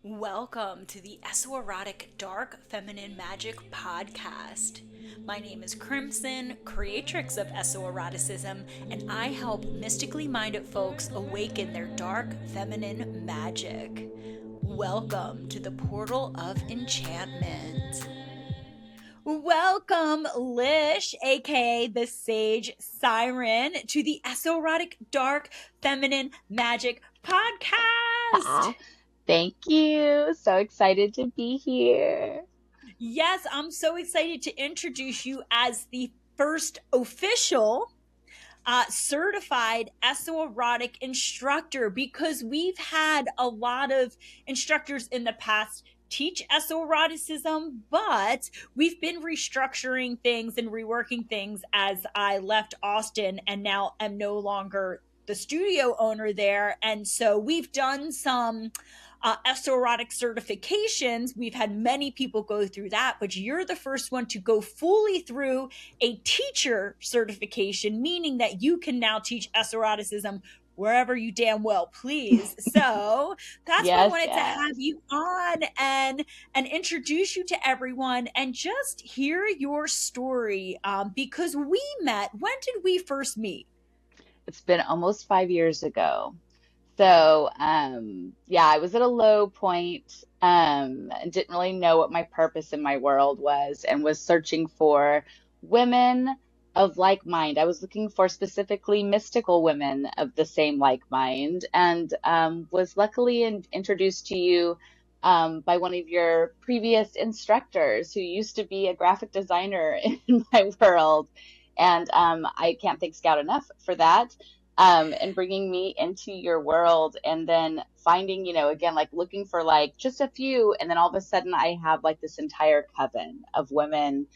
Welcome to the Esoerotic Dark Feminine Magic Podcast. My name is Crimson, creatrix of Esoeroticism, and I help mystically minded folks awaken their dark feminine magic. Welcome to the Portal of Enchantment. Welcome, Lish, aka the Sage Siren, to the Esoerotic Dark Feminine Magic Podcast. Ah, thank you. So excited to be here. Yes, I'm so excited to introduce you as the first official certified Esoerotic instructor, because we've had a lot of instructors in the past teach Esoeroticism, but we've been restructuring things and reworking things as I left Austin and now am no longer the studio owner there. And so we've done some Esoerotic certifications. We've had many people go through that, but you're the first one to go fully through a teacher certification, meaning that you can now teach Esoeroticism wherever you damn well please. So that's why I Yes, wanted to yes. have you on and introduce you to everyone and just hear your story, because we met. When did we first meet? It's been almost 5 years ago. So, I was at a low point, and didn't really know what my purpose in my world was and was searching for women of like mind. I was looking for specifically mystical women of the same like mind and was luckily introduced to you by one of your previous instructors who used to be a graphic designer in my world. And I can't thank Scout enough for that, and bringing me into your world, and then finding, again, like looking for like just a few, and then all of a sudden I have like this entire coven of women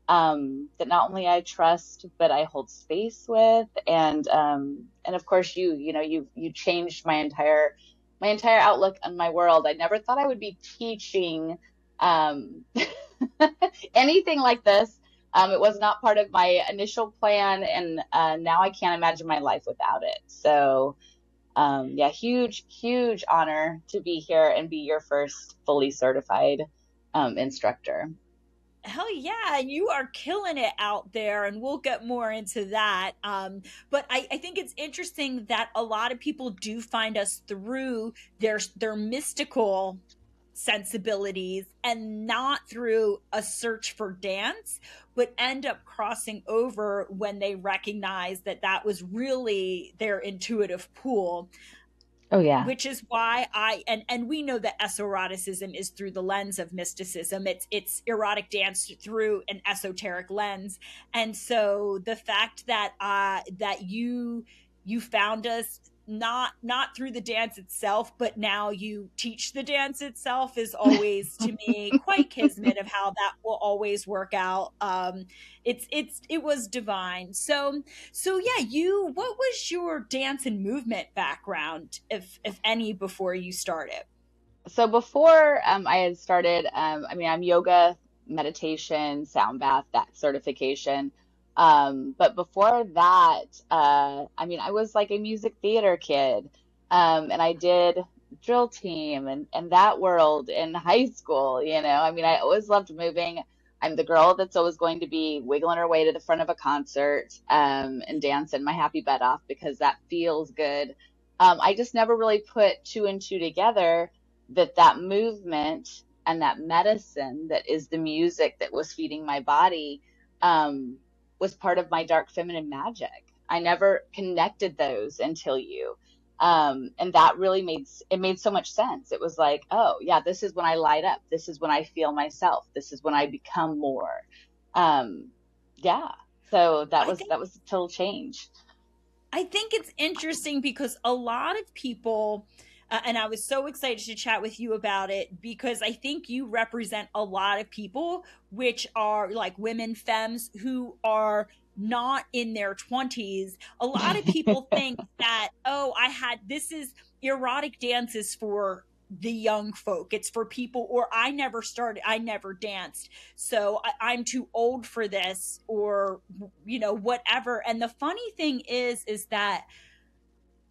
that not only I trust but I hold space with, and of course you changed my entire outlook on my world. I never thought I would be teaching um, anything like this. It was not part of my initial plan, and now I can't imagine my life without it. So, yeah, huge, huge honor to be here and be your first fully certified instructor. Hell yeah, you are killing it out there, and we'll get more into that. But I think it's interesting that a lot of people do find us through their mystical sensibilities and not through a search for dance, but end up crossing over when they recognize that that was really their intuitive pool. Oh yeah. Which is why and we know that esoeroticism is through the lens of mysticism. It's erotic dance through an esoteric lens. And so the fact that you found us not through the dance itself, but now you teach the dance itself, is always to me quite kismet of how that will always work out. It was divine. So yeah, what was your dance and movement background, if any, before you started? So before I had started, I'm yoga, meditation, sound bath, that certification. But before that, I was like a music theater kid, and I did drill team and that world in high school. I always loved moving. I'm the girl that's always going to be wiggling her way to the front of a concert, and dancing my happy butt off because that feels good. I just never really put two and two together, that movement and that medicine that is the music that was feeding my body, um, was part of my dark feminine magic. I never connected those until you. And that really made so much sense. It was like, oh yeah, this is when I light up. This is when I feel myself. This is when I become more. Um, yeah. So that I was think that was a total change. I think it's interesting because a lot of people, and I was so excited to chat with you about it, because I think you represent a lot of people, which are like women, femmes, who are not in their 20s. A lot of people think that, oh, this is erotic dances for the young folk. It's for people, or I never danced. So I'm too old for this, or whatever. And the funny thing is that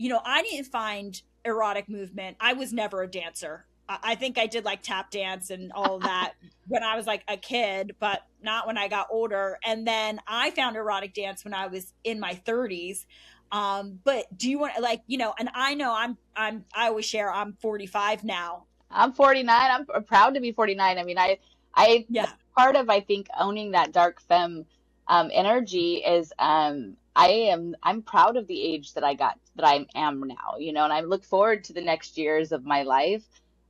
I didn't find erotic movement. I was never a dancer. I think I did like tap dance and all of that when I was like a kid, but not when I got older. And then I found erotic dance when I was in my 30s. But do you want, like, and I know I always share I'm 45 now. I'm 49. I'm proud to be 49. I mean, that's Yeah. part of, I think, owning that dark femme energy is I'm proud of the age that I am now, and I look forward to the next years of my life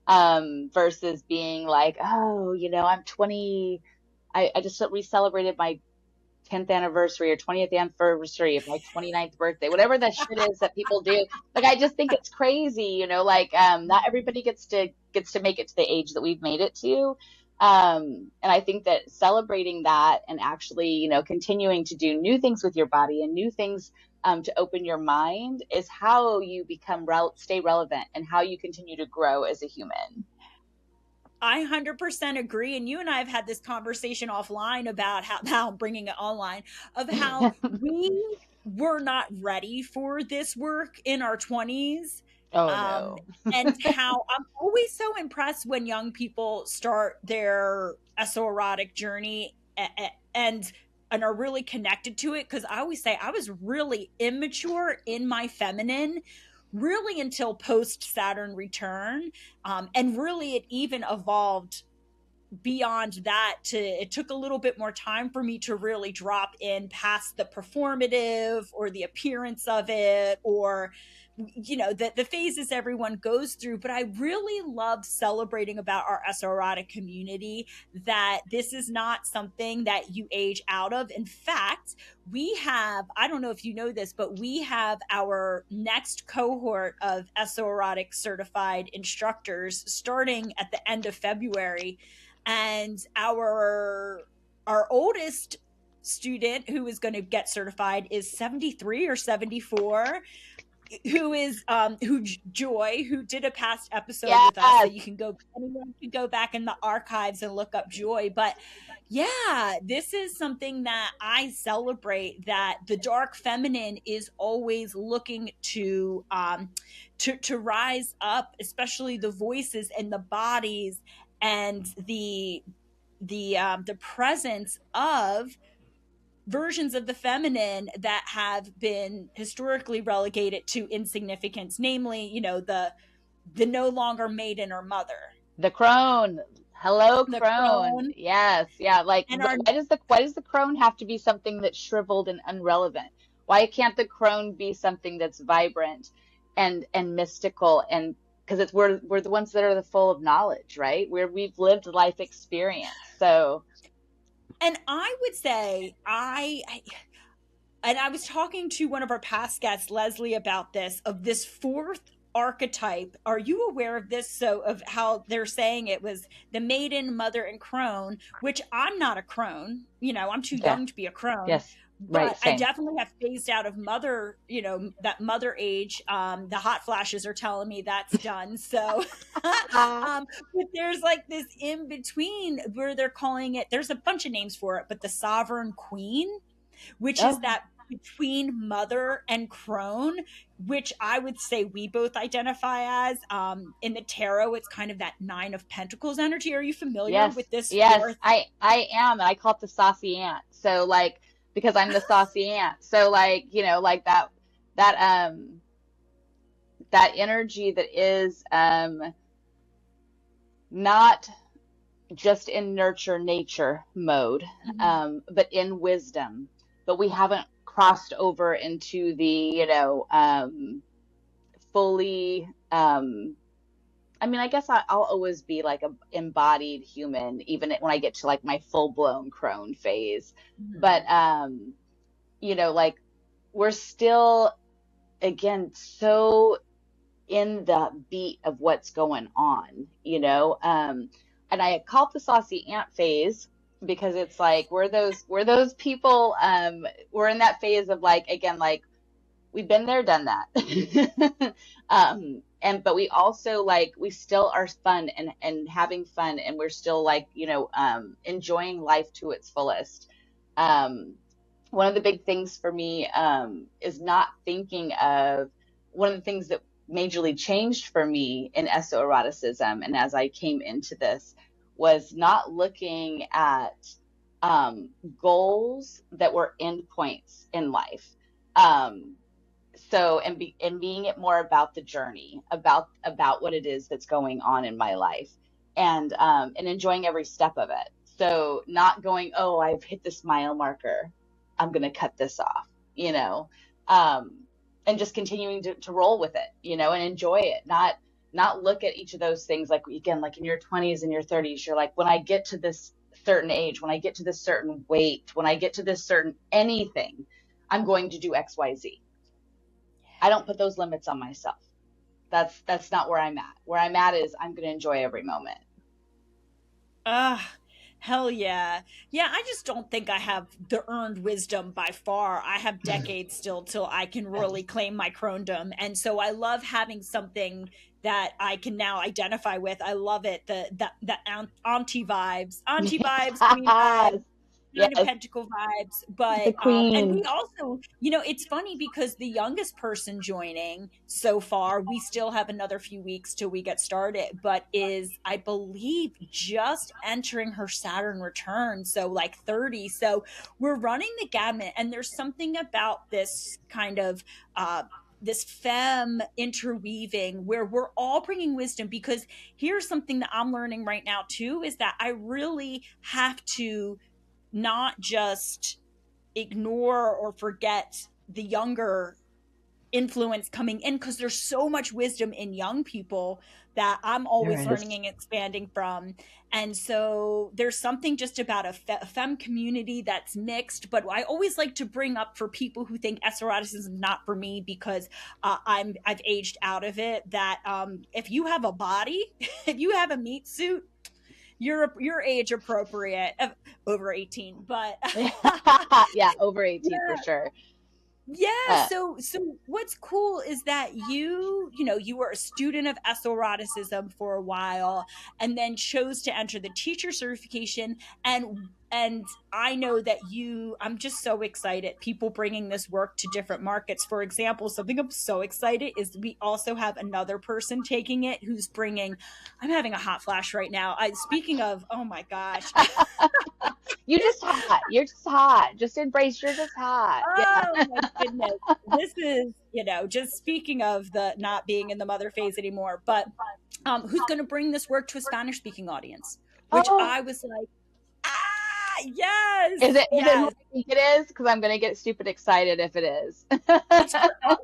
versus being like, oh, I'm 20. I just we celebrated my 10th anniversary or 20th anniversary of my 29th birthday, whatever that shit is that people do. Like, I just think it's crazy, like, not everybody gets to make it to the age that we've made it to. And I think that celebrating that and actually, continuing to do new things with your body and new things, to open your mind is how you stay relevant and how you continue to grow as a human. I 100% agree. And you and I have had this conversation offline about how bringing it online, of how we were not ready for this work in our 20s. Oh Um, no. and how I'm always so impressed when young people start their esoerotic journey and and are really connected to it. Because I always say I was really immature in my feminine really until post Saturn return. And really, it even evolved beyond that. It took a little bit more time for me to really drop in past the performative or the appearance of it, or the phases everyone goes through. But I really love celebrating about our esoerotic community, that this is not something that you age out of. In fact, we have, I don't know if you know this, but we have our next cohort of esoerotic certified instructors starting at the end of February. And our oldest student who is going to get certified is 73 or 74, who Joy, who did a past episode with us, Yes. that anyone can go back in the archives and look up Joy. But yeah, this is something that I celebrate, that the dark feminine is always looking to rise up, especially the voices and the bodies and the presence of versions of the feminine that have been historically relegated to insignificance, namely, the no longer maiden or mother, The crone. Hello, the crone. crone, Yes. Yeah. Like, and our why does the crone have to be something that's shriveled and unrelevant? Why can't the crone be something that's vibrant and mystical? And because we're the ones that are the full of knowledge, right? We've lived life experience. So and I would say and I was talking to one of our past guests, Leslie, about this, of this fourth archetype. Are you aware of this? So, of how they're saying it was the maiden, mother, and crone, which I'm not a crone. I'm too yeah. young to be a crone. Yes. Right. But I Same. definitely have phased out of mother, that mother age. The hot flashes are telling me that's done. So, but there's like this in between where they're calling it, there's a bunch of names for it, but the sovereign queen, which is Oh, that between mother and crone, which I would say we both identify as. In the tarot, it's kind of that Nine of Pentacles energy. Are you familiar yes. with this Yes. fourth? I am. And I call it the saucy ant. So like because I'm the saucy ant. So like, like that that energy that is not just in nurture nature mode, Mhm. but in wisdom. But we haven't crossed over into the, fully. I mean, I guess I'll always be like a embodied human, even when I get to like my full blown crone phase. But, Mhm. like we're still, again, so in the beat of what's going on, and I call it the saucy ant phase because it's like we're those people, we're in that phase of like, again, like we've been there, done that. And but we also like we still are fun and having fun, and we're still like, enjoying life to its fullest. um One of the big things for me, is not thinking of one of the things that majorly changed for me in esoeroticism and as I came into this was not looking at goals that were endpoints in life. Um, and being it more about the journey, about what it is that's going on in my life, and enjoying every step of it. So not going, oh, I've hit this mile marker, I'm going to cut this off, you know, um, and just continuing to roll with it, you know, and enjoy it. Not look at each of those things like, again, like in your 20s and your 30s, you're like, when I get to this certain age, when I get to this certain weight, when I get to this certain anything, I'm going to do XYZ. I don't put those limits on myself. That's not where I'm at. Where I'm at is I'm going to enjoy every moment. Ah, hell yeah. Yeah, I just don't think I have the earned wisdom by far. I have decades still till I can really Yes. claim my crondom. And so I love having something that I can now identify with. I love it. The auntie vibes, queen vibes, Yes. Nine of Yes. Pentacle vibes. The But and we queen. also, it's funny because the youngest person joining so far, we still have another few weeks till we get started, but is, I believe, just entering her Saturn return, so like 30. So we're running the gamut, and there's something about this kind of this femme interweaving where we're all bringing wisdom, because here's something that I'm learning right now too, is that I really have to not just ignore or forget the younger influence coming in, because there's so much wisdom in young people that I'm There always learning is. and expanding from. And so there's something just about a femme community that's mixed. But I always like to bring up for people who think esotericism is not for me because I've aged out of it, that if you have a body, if you have a meat suit, you're age appropriate, over 18. But Yeah, over 18 for yeah, sure. yeah. Uh, So what's cool is that you were a student of Esoeroticism for a while, and then chose to enter the teacher certification. And I know that I'm just so excited, people bringing this work to different markets. For example, something I'm so excited is we also have another person taking it who's bringing, I'm having a hot flash right now. Speaking of, oh my gosh. you just hot. You're just hot. Just embrace. You're just hot. Yeah. Oh my goodness. This is, just speaking of the not being in the mother phase anymore, but who's going to bring this work to a Spanish speaking audience? Which Oh, I was like, yes, is it who yes. I think it is? Because I'm gonna get stupid excited if it is. Well,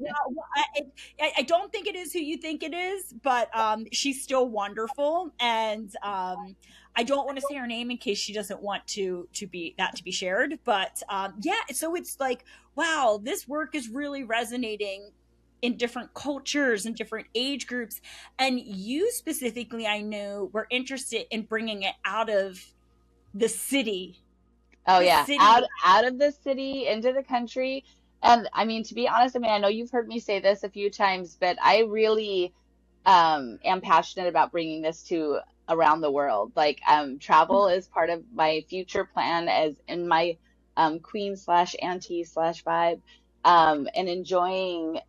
I don't think it is who you think it is, but she's still wonderful. And I don't want to say her name in case she doesn't want to be shared. But yeah, so it's like, wow, this work is really resonating in different cultures and different age groups. And you specifically, I know, were interested in bringing it out of the city. Oh The yeah, city. out of the city into the country. And I mean, to be honest, I mean, I know you've heard me say this a few times, but I really am passionate about bringing this to around the world. Like, travel is part of my future plan as in my queen slash auntie slash vibe, and enjoying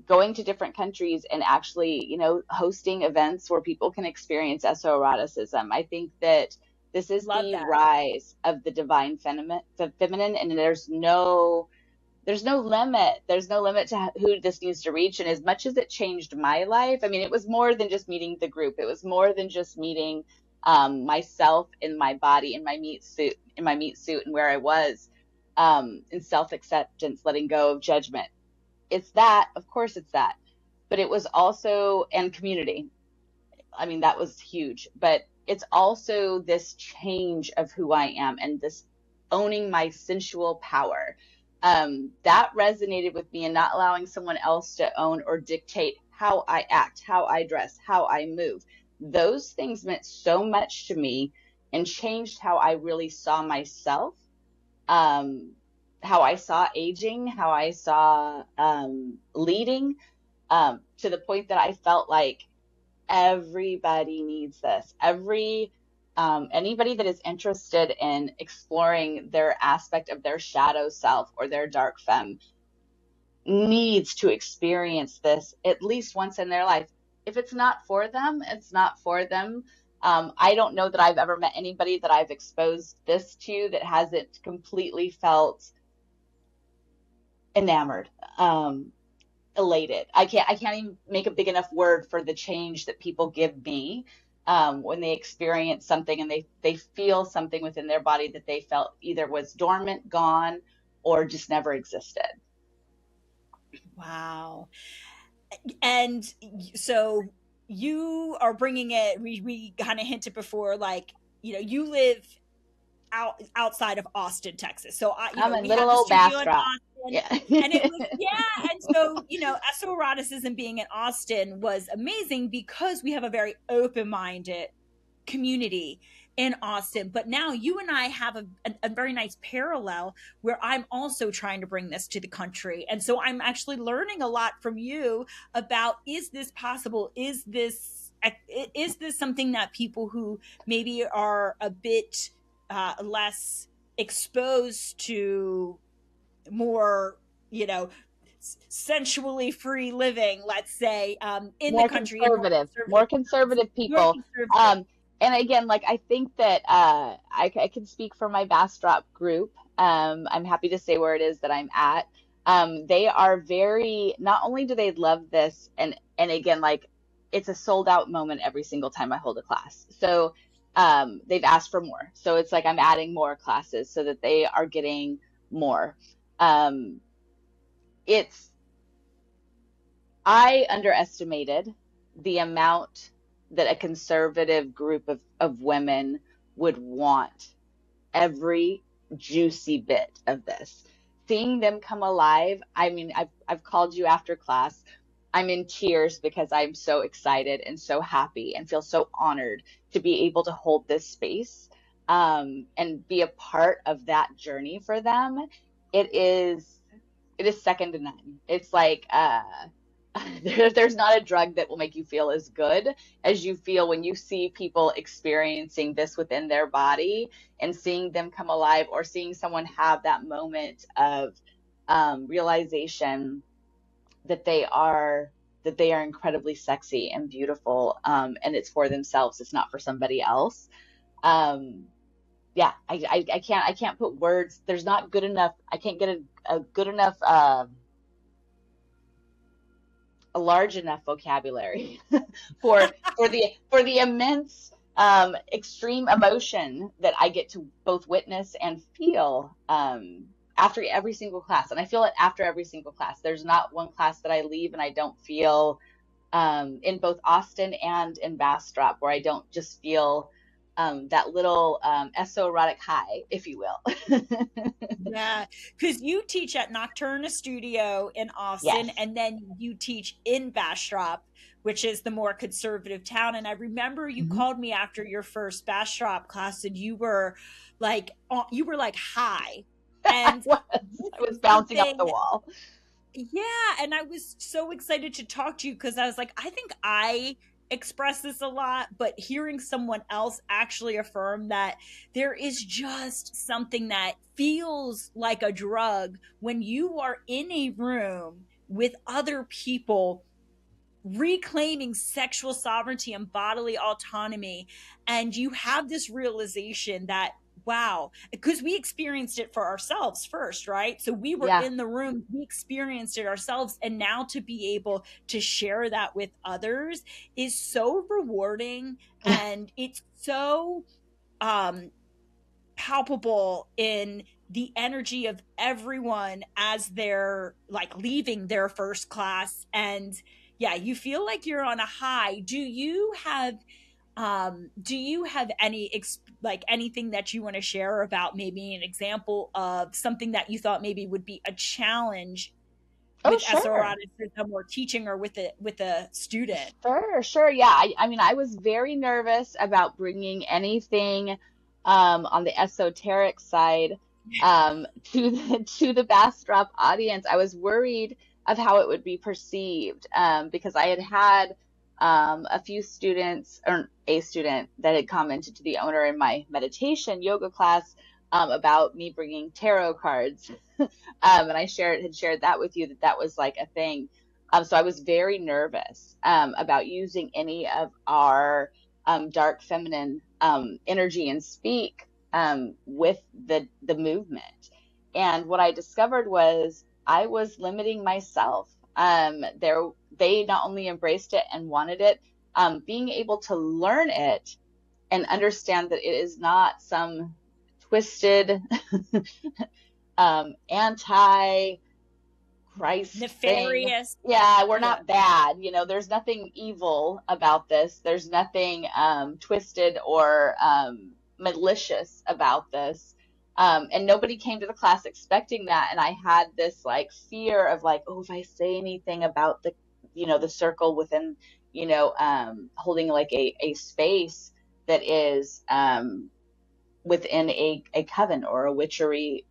going to different countries and actually, hosting events where people can experience esoeroticism. I think that this is Love the that. rise of the divine feminine, and there's no limit. There's no limit to who this needs to reach. And as much as it changed my life, I mean, it was more than just meeting the group. It was more than just meeting myself in my body, in my meat suit, and where I was, in self acceptance, letting go of judgment. It's that, of course, it's that, but it was also and community. I mean, that was huge, but it's also this change of who I am and this owning my sensual power. That resonated with me, and not allowing someone else to own or dictate how I act, how I dress, how I move. Those things meant so much to me and changed how I really saw myself, um, how I saw aging, how I saw leading, to the point that I felt like everybody needs this. Anybody that is interested in exploring their aspect of their shadow self or their dark femme, needs to experience this at least once in their life. If it's not for them, it's not for them. I don't know that I've ever met anybody that I've exposed this to that hasn't completely felt enamored, elated. I can't even make a big enough word for the change that people give me when they experience something and they feel something within their body that they felt either was dormant, gone, or just never existed. Wow. And so you are bringing it, we kind of hinted before, like, you live outside of Austin, Texas. So I'm in we little have the old studio in Bastrop. Austin, Yeah. and it was, yeah. And so, Esoeroticism being in Austin was amazing because we have a very open-minded community in Austin. But now you and I have a very nice parallel where I'm also trying to bring this to the country. And so I'm actually learning a lot from you about, is this possible? Is this something that people who maybe are a bit less exposed to more, sensually free living, let's say, in the More country, in more conservative, conservative more conservative more people. conservative. And again, like I think that I can speak for my Bastrop group. I'm happy to say where it is that I'm at. They are very, not only do they love this, and again, like it's a sold out moment every single time I hold a class. So they've asked for more. So it's like I'm adding more classes so that they are getting more. Um, it's I underestimated the amount that a conservative group of women would want every juicy bit of this. Seeing them come alive, I mean, I've called you after class. I'm in tears because I'm so excited and so happy and feel so honored to be able to hold this space and be a part of that journey for them. It is it is second to none. It's like there's not a drug that will make you feel as good as you feel when you see people experiencing this within their body and seeing them come alive, or seeing someone have that moment of realization that they are incredibly sexy and beautiful, and it's for themselves. It's not for somebody else. Um, yeah, I can't put words. There's not good enough. I can't get a good enough. A large enough vocabulary for the immense extreme emotion that I get to both witness and feel after every single class. And I feel it after every single class. There's not one class that I leave and I don't feel in both Austin and in Bastrop where I don't just feel that little esoerotic high, if you will. Yeah, because you teach at Nocturna Studio in Austin, Yes. and then you teach in Bastrop, which is the more conservative town. And I remember you Mhm. called me after your first Bastrop class, and you were like high, I and was. this I was is bouncing off the something. wall. Yeah, and I was so excited to talk to you because I was like, I think I express this a lot, but hearing someone else actually affirm that there is just something that feels like a drug when you are in a room with other people reclaiming sexual sovereignty and bodily autonomy, and you have this realization that, wow, because we experienced it for ourselves first, right? So we were Yeah. in the room, we experienced it ourselves, and now to be able to share that with others is so rewarding, and it's so um palpable in the energy of everyone as they're like leaving their first class. And yeah, you feel like you're on a high. Do you have any like anything that you want to share about, maybe an example of something that you thought maybe would be a challenge Oh, with sure. esoeroticism or teaching, or with a student? Sure, sure. Yeah. I mean, I was very nervous about bringing anything on the esoteric side to the Bastrop audience. I was worried of how it would be perceived because I had a few students, or a student that had commented to the owner in my meditation yoga class about me bringing tarot cards. And I had shared that with you, that that was like a thing. So I was very nervous about using any of our dark feminine energy and speak with the movement. And what I discovered was I was limiting myself. They not only embraced it and wanted it, being able to learn it and understand that it is not some twisted anti Christ thing. Nefarious. Yeah, we're Yeah. not bad. You know, there's nothing evil about this. There's nothing twisted or malicious about this. And nobody came to the class expecting that. And I had this like fear of like, oh, if I say anything about the, you know, the circle within, you know, holding like a space that is within a coven or a witchery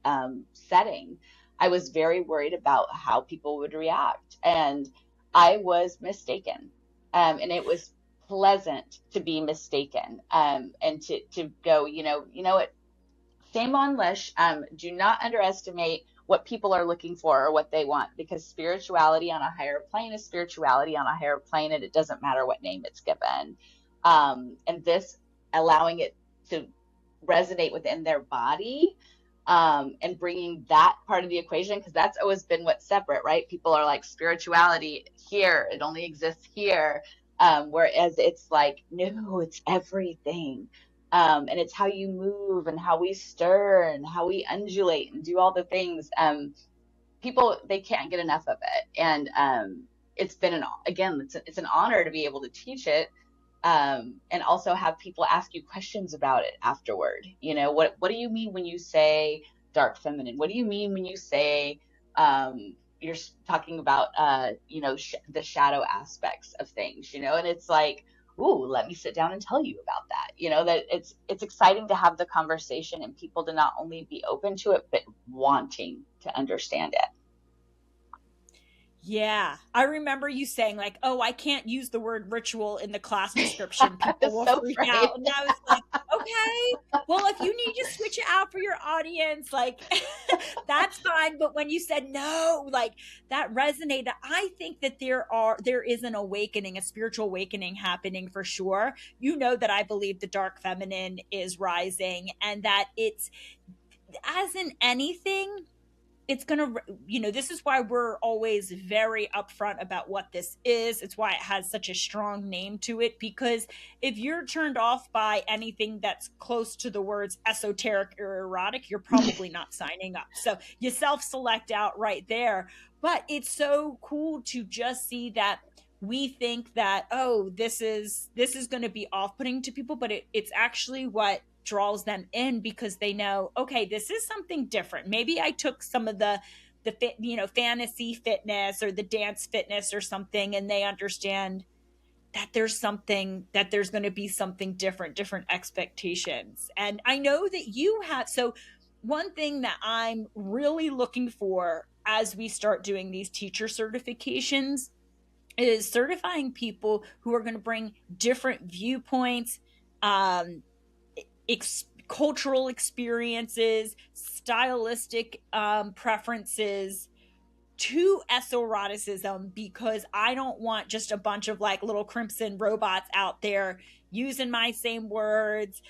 setting, I was very worried about how people would react. And I was mistaken. And it was pleasant to be mistaken, and to go, you know what, shame on Lish. Do not underestimate what people are looking for or what they want, because spirituality on a higher plane is spirituality on a higher plane, and it doesn't matter what name it's given. And this, allowing it to resonate within their body, and bringing that part of the equation, because that's always been what's separate, right? People are like, spirituality here, it only exists here. Whereas it's like, no, it's everything. And it's how you move and how we stir and how we undulate and do all the things. People, they can't get enough of it. And it's been it's an honor to be able to teach it, and also have people ask you questions about it afterward. You know, what do you mean when you say dark feminine? What do you mean when you say you're talking about the shadow aspects of things? You know, and it's like, ooh, let me sit down and tell you about that. You know, that it's exciting to have the conversation and people to not only be open to it, but wanting to understand it. Yeah. I remember you saying, like, oh, I can't use the word ritual in the class description. I People was will so freak afraid. out. And I was like, okay, well, if you need to switch it out for your audience, like, that's fine. But when you said no, like, that resonated. I think that there is an awakening, a spiritual awakening happening for sure. You know that I believe the dark feminine is rising, and that it's, as in anything, it's going to, this is why we're always very upfront about what this is. It's why it has such a strong name to it, because if you're turned off by anything that's close to the words esoteric or erotic, you're probably not signing up. So you self-select out right there. But it's so cool to just see that we think that, oh, this is going to be off-putting to people, but it's actually what draws them in, because they know, okay, this is something different. Maybe I took some of the fantasy fitness or the dance fitness or something, and they understand that there's going to be something different expectations. And I know that you have. So one thing that I'm really looking for as we start doing these teacher certifications is certifying people who are going to bring different viewpoints, cultural experiences, stylistic preferences to Esoeroticism, because I don't want just a bunch of like little crimson robots out there using my same words,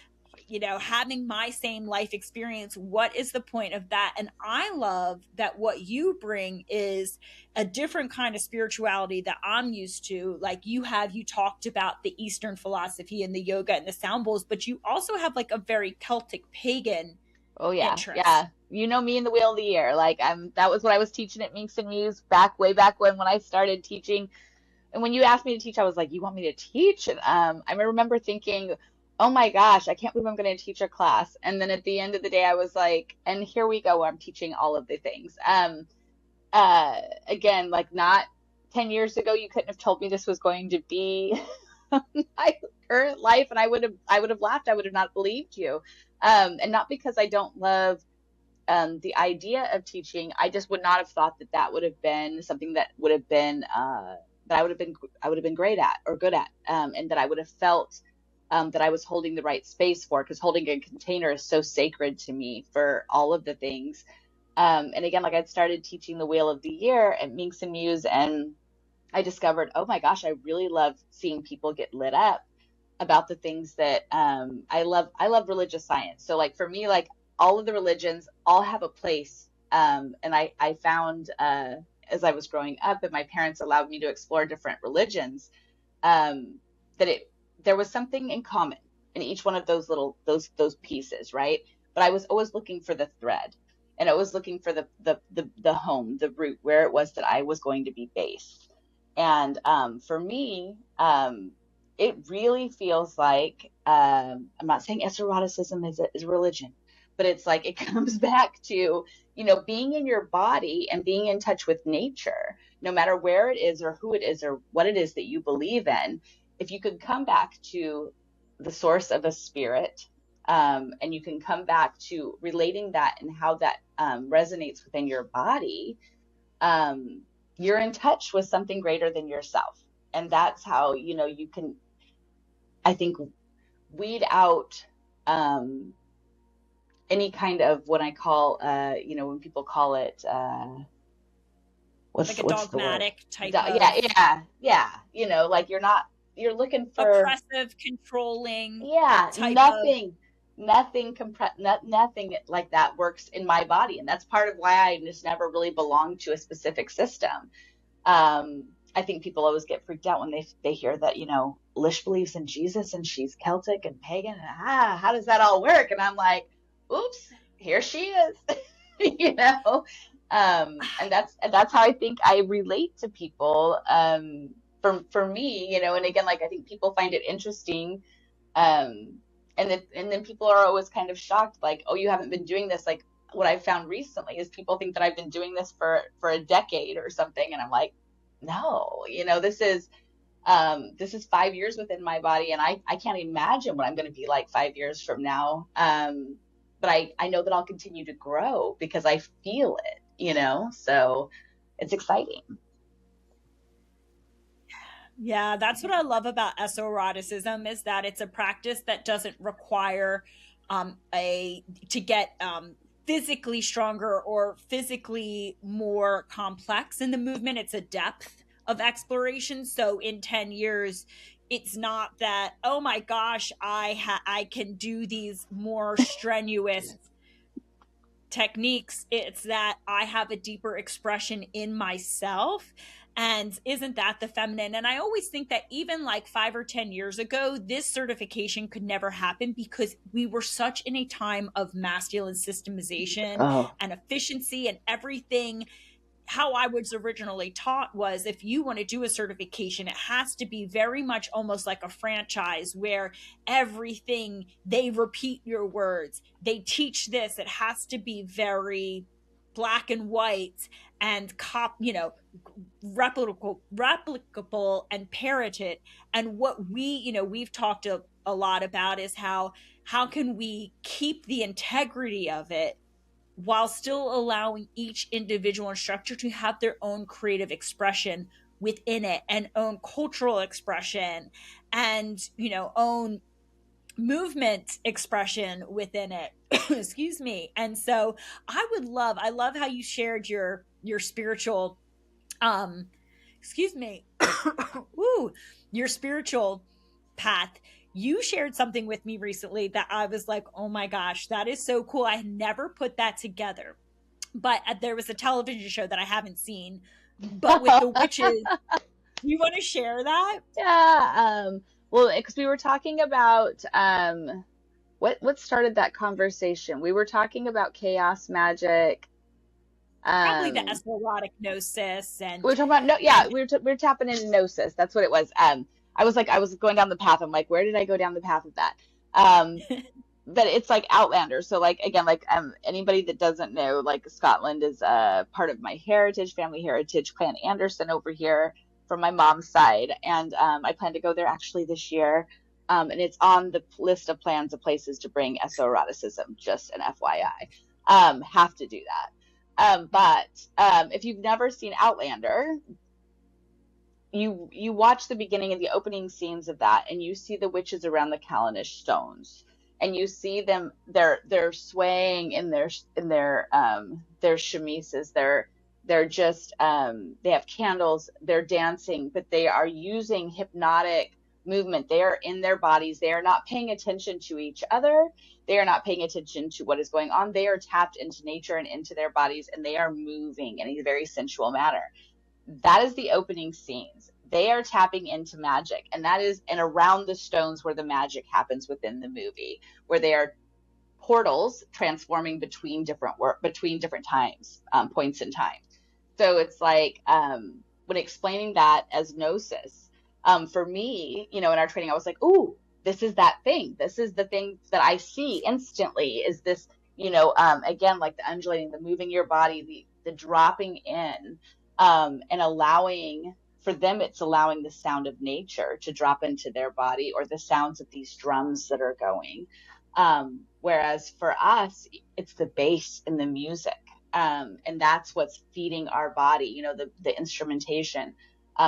having my same life experience. What is the point of that? And I love that what you bring is a different kind of spirituality that I'm used to. Like you talked about the Eastern philosophy and the yoga and the sound bowls, but you also have like a very Celtic pagan Oh yeah, interest. yeah. You know me in the Wheel of the Year. Like that was what I was teaching at Minx and Muse way back when I started teaching. And when you asked me to teach, I was like, you want me to teach? And I remember thinking, oh my gosh, I can't believe I'm going to teach a class. And then at the end of the day, I was like, and here we go, I'm teaching all of the things. Again, like not 10 years ago, you couldn't have told me this was going to be my current life, and I would have laughed. I would have not believed you. And not because I don't love the idea of teaching. I just would not have thought that that would have been something that would have been that I would have been great at or good at, and that I would have felt that I was holding the right space for, because holding a container is so sacred to me for all of the things. And again, like I'd started teaching the Wheel of the Year at Minx and Muse, and I discovered, oh my gosh, I really love seeing people get lit up about the things that I love. I love religious science. So like for me, like all of the religions all have a place. And I found as I was growing up and my parents allowed me to explore different religions, um, that there was something in common in each one of those little those pieces, right? But I was always looking for the thread, and I was looking for the home, the root, where it was that I was going to be based. And for me, it really feels like, I'm not saying esotericism is a religion, but it's like it comes back to, being in your body and being in touch with nature, no matter where it is or who it is or what it is that you believe in. If you could come back to the source of a spirit, and you can come back to relating that and how that resonates within your body, you're in touch with something greater than yourself. And that's how, you can, I think, weed out any kind of what I call, when people call it, Like a what's the word? dogmatic type Yeah, of yeah. Like you're looking for, oppressive, controlling yeah, type of. nothing like that works in my body. And that's part of why I just never really belonged to a specific system. I think people always get freaked out when they hear that, Lish believes in Jesus and she's Celtic and pagan. And, how does that all work? And I'm like, oops, here she is, you know? And that's how I think I relate to people. For me, and again, like I think people find it interesting. Um, and then people are always kind of shocked, like, oh, you haven't been doing this. Like what I've found recently is people think that I've been doing this for a decade or something, and I'm like, no, this is 5 years within my body, and I can't imagine what I'm going to be like 5 years from now. But I know that I'll continue to grow because I feel it, so it's exciting. Yeah, that's what I love about esoeroticism is that it's a practice that doesn't require a to get physically stronger or physically more complex in the movement. It's a depth of exploration. So in 10 years, it's not that, oh my gosh, I can do these more strenuous techniques. It's that I have a deeper expression in myself. And isn't that the feminine? And I always think that even like 5 or 10 years ago, this certification could never happen because we were such in a time of masculine systemization Oh, and efficiency and everything. How I was originally taught was if you want to do a certification, it has to be very much almost like a franchise where everything they repeat your words, they teach this. It has to be very black and white and replicable and parroted. And what we've talked a lot about is how can we keep the integrity of it while still allowing each individual instructor to have their own creative expression within it and own cultural expression and own movement expression within it. Excuse me. And so I love how you shared your spiritual um excuse me. Woo, your spiritual path. You shared something with me recently that I was like, oh my gosh, that is so cool. I never put that together. But there was a television show that I haven't seen, but with the witches. You want to share that? yeah. Well, because we were talking about, what started that conversation? We were talking about chaos magic. Probably the Um, esoteric gnosis we were talking about, no, yeah, and we were tapping into gnosis. That's what it was. I was going down the path. I'm like, where did I go down the path of that? Um, but it's like Outlander. So like again, like anybody that doesn't know, like Scotland is part of my heritage, family heritage, Clan Anderson over here from my mom's side, and I plan to go there actually this year. And it's on the list of plans of places to bring Esoeroticism. Just an FYI, have to do that. But if you've never seen Outlander, you watch the beginning and the opening scenes of that, and you see the witches around the Callanish stones, and you see them, they're swaying in their chemises, they're just they have candles, they're dancing, but they are using hypnotic movement. They are in their bodies. They are not paying attention to each other. They are not paying attention to what is going on. They are tapped into nature and into their bodies, and they are moving in a very sensual manner. That is the opening scenes. They are tapping into magic, and that is and around the stones where the magic happens within the movie, where they are portals transforming between different times, points in time. So it's like when explaining that as gnosis, for me, in our training, I was like, "Ooh, this is that thing. This is the thing that I see instantly. Is this, again, like the undulating, the moving your body, the dropping in, and allowing." For them, it's allowing the sound of nature to drop into their body, or the sounds of these drums that are going. Whereas for us, it's the bass and the music. And that's what's feeding our body, the instrumentation.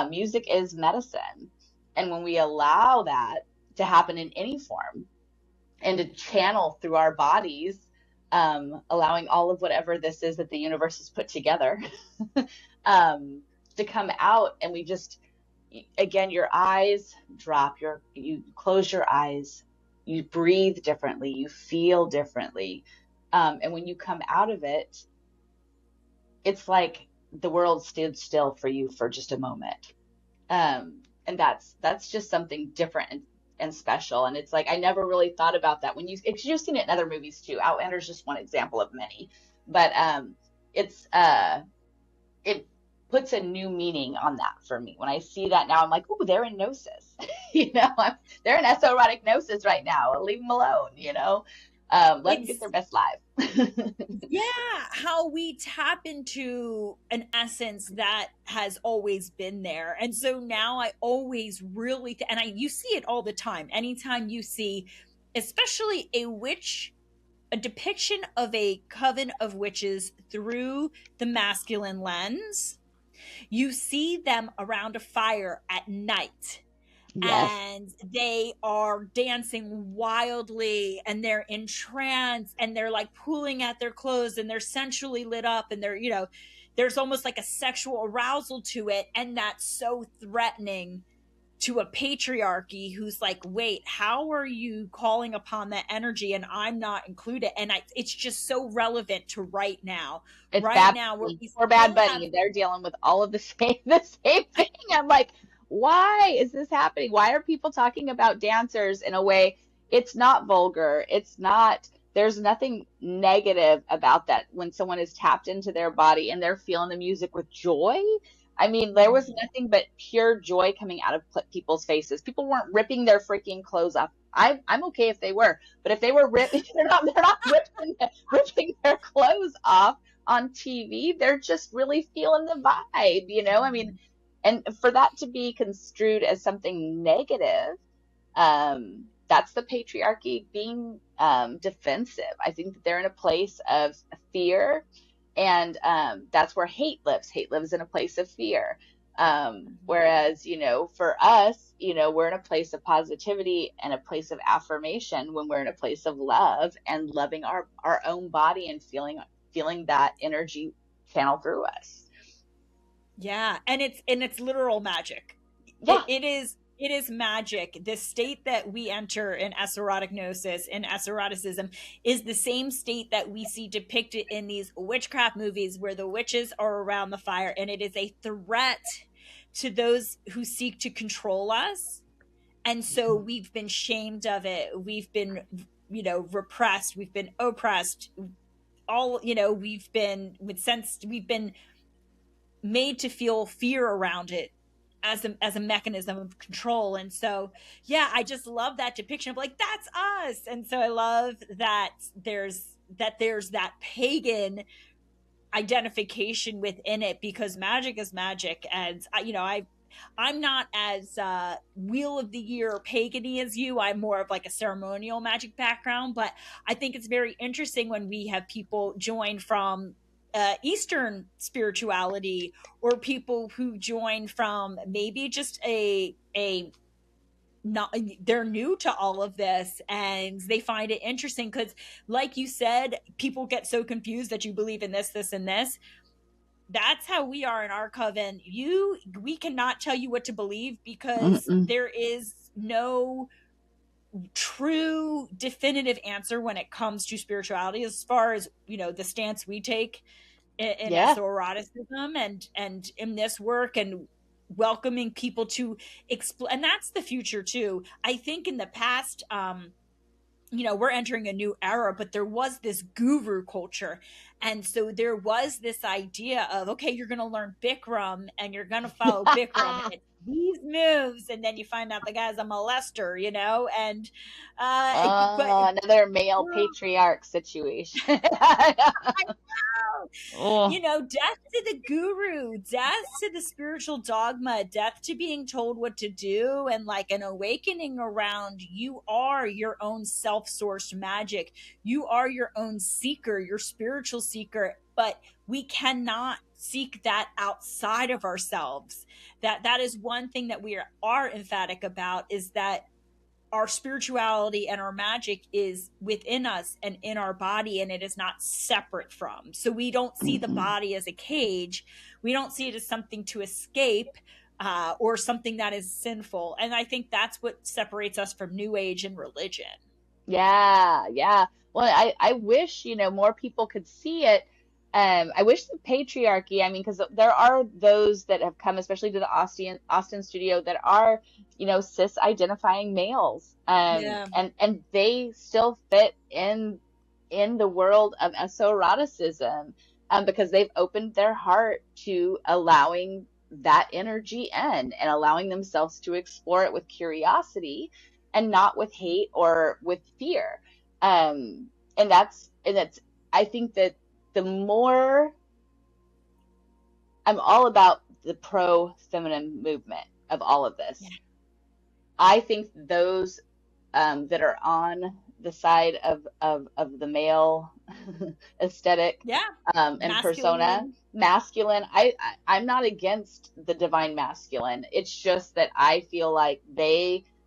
Music is medicine. And when we allow that to happen in any form and to channel through our bodies, allowing all of whatever this is that the universe has put together to come out, and we just, again, your eyes drop, you close your eyes, you breathe differently, you feel differently. And when you come out of it, it's like the world stood still for you for just a moment. And that's just something different and special. And it's like, I never really thought about that because you've seen it in other movies too. Outlander's just one example of many, but it puts a new meaning on that for me. When I see that now, I'm like, oh, they're in gnosis. They're in Esoerotic gnosis right now. Leave them alone. Let them get their best life. Yeah, how we tap into an essence that has always been there. And so now I always really and you see it all the time. Anytime you see, especially a depiction of a coven of witches through the masculine lens, you see them around a fire at night. Yes. And they are dancing wildly, and they're in trance, and they're like pulling at their clothes, and they're sensually lit up, and there's almost like a sexual arousal to it. And that's so threatening to a patriarchy who's like, wait, how are you calling upon that energy and I'm not included? And it's just so relevant to right now. It's Right Bad now, where Bunny we or Bad still Bunny. have They're dealing with all of the same the same thing. I'm like, why is this happening? Why are people talking about dancers in a way? It's not vulgar. It's not. There's nothing negative about that when someone is tapped into their body and they're feeling the music with joy. I mean, there was nothing but pure joy coming out of people's faces. People weren't ripping their freaking clothes off. I'm okay if they were, but if they were ripping, they're not ripping their clothes off on TV. They're just really feeling the vibe. I mean, and for that to be construed as something negative, that's the patriarchy being defensive. I think that they're in a place of fear, and that's where hate lives. Hate lives in a place of fear. Whereas, for us, we're in a place of positivity and a place of affirmation when we're in a place of love and loving our own body and feeling that energy channel through us. Yeah, and it's literal magic. Yeah. It is magic. The state that we enter in esoerotic gnosis, in esoeroticism, is the same state that we see depicted in these witchcraft movies where the witches are around the fire, and it is a threat to those who seek to control us. And so we've been shamed of it. We've been, repressed. We've been oppressed. We've been made to feel fear around it as a mechanism of control. And so, yeah, I just love that depiction of like, that's us. And so I love that there's that pagan identification within it, because magic is magic. And I'm not as wheel of the year pagany as you. I'm more of like a ceremonial magic background, but I think it's very interesting when we have people join from Eastern spirituality, or people who join from maybe just a not, they're new to all of this and they find it interesting because, like you said, people get so confused that you believe in this and this. That's how we are in our coven. We cannot tell you what to believe because Mm-mm. there is no true definitive answer when it comes to spirituality, as far as the stance we take in Yeah. Esoeroticism and in this work, and welcoming people to explore. And that's the future too. I think in the past, we're entering a new era, but there was this guru culture. And so there was this idea of, okay, you're going to learn Bikram and you're going to follow Bikram and it's these moves. And then you find out the guy's a molester, and, but Another male patriarch situation. Oh, death to the guru, death to the spiritual dogma, death to being told what to do, and like an awakening around you are your own self-sourced magic. You are your own seeker, your spiritual seeker, but we cannot seek that outside of ourselves. That is one thing that we are emphatic about, is that our spirituality and our magic is within us and in our body, and it is not separate from. So we don't see the body as a cage. We don't see it as something to escape, or something that is sinful. And I think that's what separates us from New Age and religion. yeah, yeah. Well, I wish, more people could see it. I wish the patriarchy, I mean, because there are those that have come, especially to the Austin studio, that are, cis identifying males. Yeah. And they still fit in the world of esoeroticism, because they've opened their heart to allowing that energy in and allowing themselves to explore it with curiosity and not with hate or with fear. And that's, I think that the more I'm all about the pro feminine movement of all of this. Yeah. I think those that are on the side of the male aesthetic, Yeah. and persona, masculine. I'm not against the divine masculine. It's just that I feel like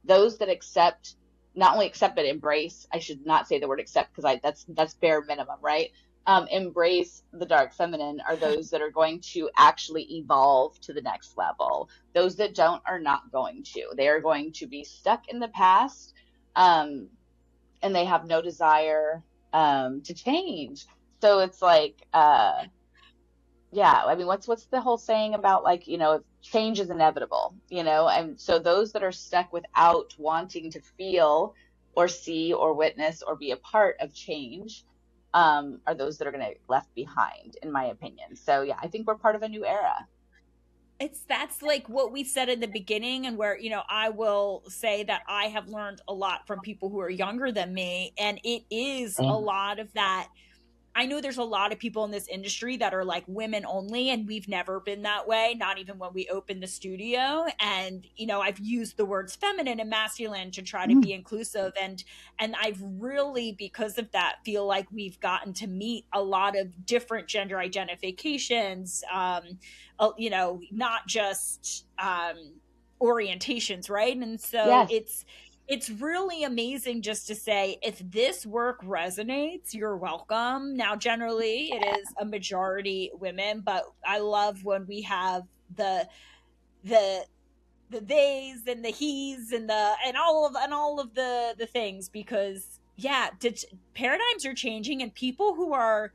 those that accept, not only accept but embrace. I should not say the word accept because that's bare minimum, right? Embrace the dark feminine are those that are going to actually evolve to the next level. Those that don't are not going to. They are going to be stuck in the past, and they have no desire to change. So it's like, yeah, I mean, what's the whole saying about, like, change is inevitable, and so those that are stuck without wanting to feel or see or witness or be a part of change, are those that are going to get left behind, in my opinion. So yeah, I think we're part of a new era. That's like what we said in the beginning, and where I will say that I have learned a lot from people who are younger than me, and it is a Same. lot of that. I know there's a lot of people in this industry that are like women only, and we've never been that way, not even when we opened the studio. And I've used the words feminine and masculine to try to Mm. be inclusive, and I've really, because of that, feel like we've gotten to meet a lot of different gender identifications, not just orientations, right? And so Yes. it's really amazing just to say, if this work resonates, you're welcome. Now, generally, it is a majority women, but I love when we have the theys and the he's and all of the things, because yeah, paradigms are changing, and people who are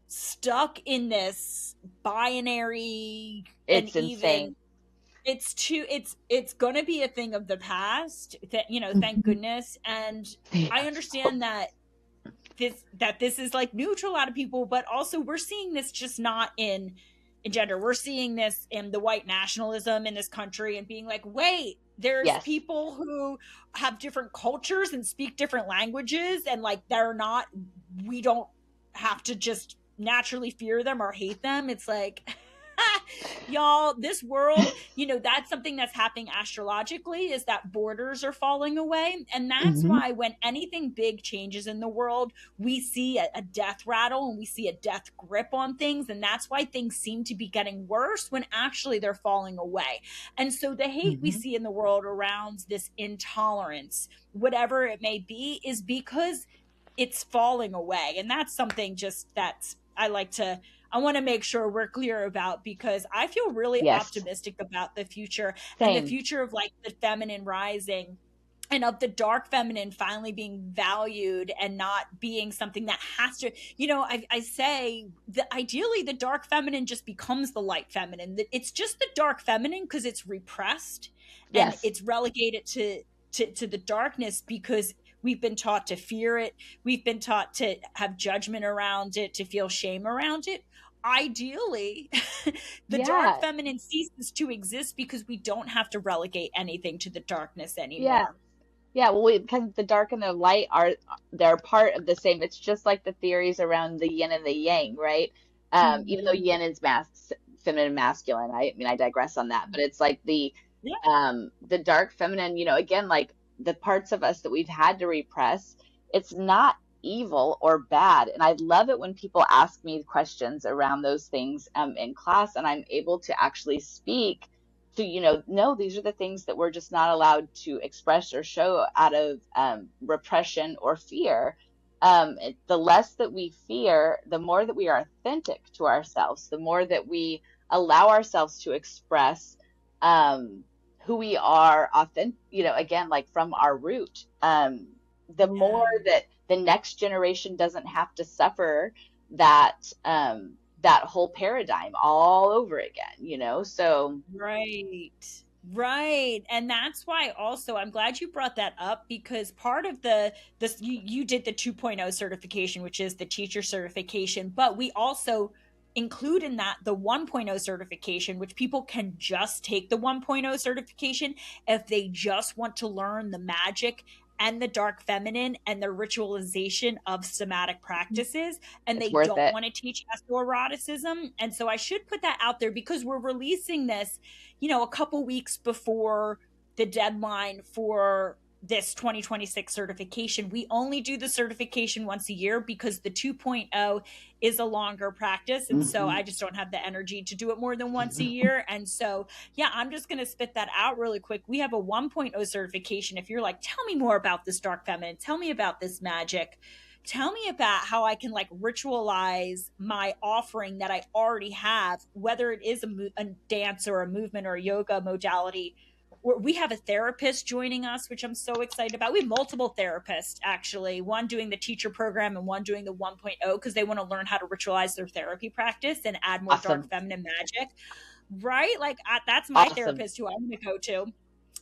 stuck in this binary, and It's even insane. it's gonna be a thing of the past, that thank Mhm. goodness. And I Yes. understand that this is like new to a lot of people, but also we're seeing this just not in gender. We're seeing this in the white nationalism in this country, and being like, wait, there's Yes. people who have different cultures and speak different languages, and like we don't have to just naturally fear them or hate them. It's like Y'all, this world, that's something that's happening astrologically, is that borders are falling away. And that's Hmm. why when anything big changes in the world, we see a death rattle and we see a death grip on things. And that's why things seem to be getting worse when actually they're falling away. And so the hate we Hmm. see in the world around this intolerance, whatever it may be, is because it's falling away. And that's something just that's I want to make sure we're clear about, because I feel really Yes. optimistic about the future, and the Same. future of like the feminine rising and of the dark feminine finally being valued and not being something that has to, I say that ideally the dark feminine just becomes the light feminine. It's just the dark feminine because it's repressed and Yes. it's relegated to the darkness because we've been taught to fear it. We've been taught to have judgment around it, to feel shame around it. Ideally, the dark Yeah. feminine ceases to exist because we don't have to relegate anything to the darkness Yeah. anymore. Yeah, well, because the dark and the light they're part of the same. It's just like the theories around the yin and the yang, right? Even though Mm-hmm. yin is feminine, masculine. I mean, I digress on that, but it's like Yeah. the dark feminine. Again, like the parts of us that we've had to repress. It's not evil or bad, and I love it when people ask me questions around those things in class, and I'm able to actually speak to no, these are the things that we're just not allowed to express or show out of repression or fear. The less that we fear, the more that we are authentic to ourselves, the more that we allow ourselves to express who we are authentic, again, like from our root. The more Yeah. that the next generation doesn't have to suffer that that whole paradigm all over again, so Right. Right. And that's why also I'm glad you brought that up, because part of the this you did the 2.0 certification, which is the teacher certification, but we also include in that the 1.0 certification, which people can just take the 1.0 certification if they just want to learn the magic and the dark feminine and the ritualization of somatic practices, and it's they worth don't it. want to teach esoeroticism. And so I should put that out there because we're releasing this, a couple weeks before the deadline for this 2026 certification. We only do the certification once a year because the 2.0 is a longer practice. And so Hmm. I just don't have the energy to do it more than once a year. And so, yeah, I'm just going to spit that out really quick. We have a 1.0 certification. If you're like, tell me more about this dark feminine, tell me about this magic, tell me about how I can like ritualize my offering that I already have, whether it is a dance or a movement or a yoga modality. We have a therapist joining us, which I'm so excited about. We have multiple therapists, actually, one doing the teacher program and one doing the 1.0 because they want to learn how to ritualize their therapy practice and add more dark Awesome. feminine magic. Right? Like, that's my Awesome. therapist who I'm going to go to.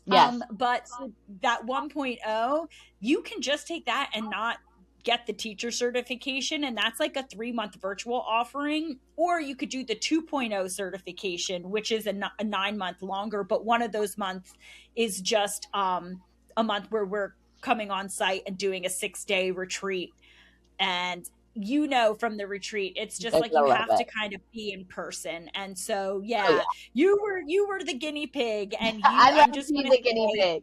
Yes. But so that 1.0, you can just take that and not get the teacher certification, and that's like a 3-month virtual offering, or you could do the 2.0 certification, which is a 9-month longer, but one of those months is just a month where we're coming on site and doing a 6-day retreat. And from the retreat, it's just They're like you gonna love have to it. kind of be in person. And so, Oh yeah. yeah, you were the guinea pig, and I'd I'm love to just be going to the guinea say pig.